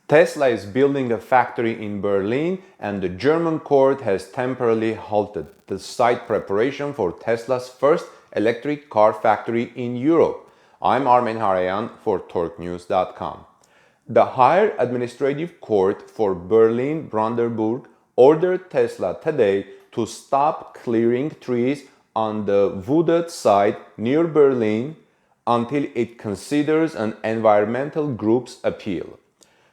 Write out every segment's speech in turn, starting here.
Tesla is building a factory in Berlin, and the German court has temporarily halted the site preparation for Tesla's first electric car factory in Europe. I'm Armen Harayan for TorqueNews.com. The higher administrative court for Berlin-Brandenburg ordered Tesla today to stop clearing trees on the wooded site near Berlin until it considers an environmental group's appeal.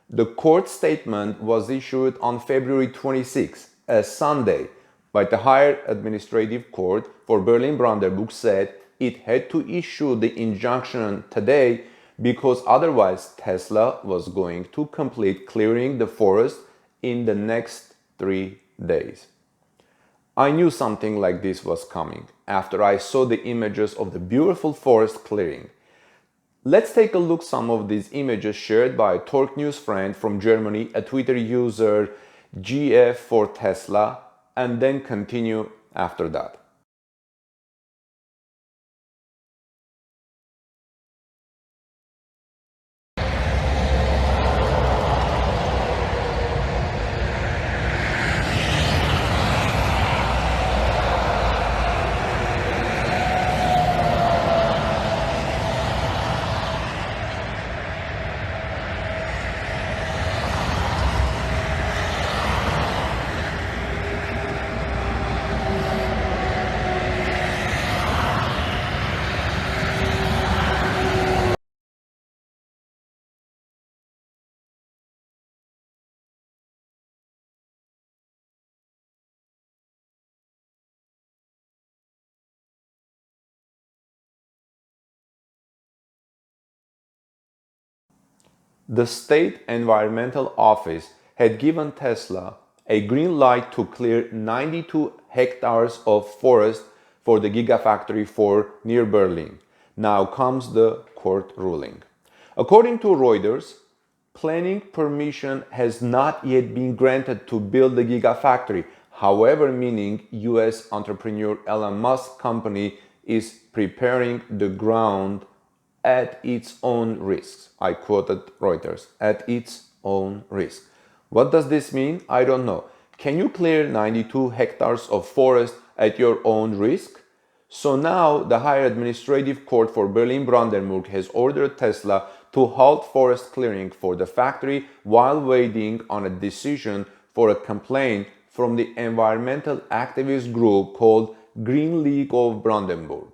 The court statement was issued on February 26, a Sunday, but the higher administrative court for Berlin-Brandenburg said it had to issue the injunction today because otherwise Tesla was going to complete clearing the forest in the next 3 days. I knew something like this was coming after I saw the images of the beautiful forest clearing. Let's take a look at some of these images shared by a Torque News friend from Germany, a Twitter user GF4Tesla, and then continue after that. The State Environmental Office had given Tesla a green light to clear 92 hectares of forest for the Gigafactory 4 near Berlin. Now comes the court ruling. According to Reuters, planning permission has not yet been granted to build the Gigafactory. However, meaning US entrepreneur Elon Musk company is preparing the ground at its own risks. I quoted Reuters, at its own risk. What does this mean? I don't know. Can you clear 92 hectares of forest at your own risk? So now the higher administrative court for Berlin-Brandenburg has ordered Tesla to halt forest clearing for the factory while waiting on a decision for a complaint from the environmental activist group called Green League of Brandenburg.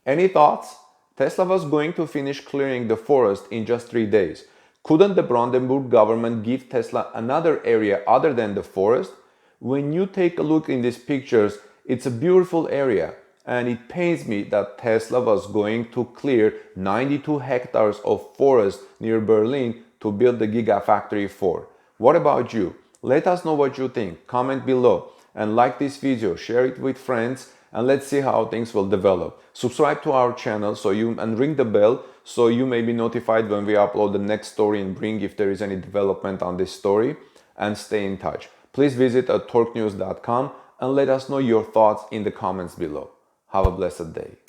Any thoughts? Tesla was going to finish clearing the forest in just 3 days. Couldn't the Brandenburg government give Tesla another area other than the forest? When you take a look in these pictures, it's a beautiful area, and it pains me that Tesla was going to clear 92 hectares of forest near Berlin to build the Gigafactory 4. What about you? Let us know what you think. Comment below and like this video, share it with friends, and let's see how things will develop. Subscribe to our channel and ring the bell so you may be notified when we upload the next story and bring if there is any development on this story, and stay in touch. Please visit TorqueNews.com and let us know your thoughts in the comments below. Have a blessed day.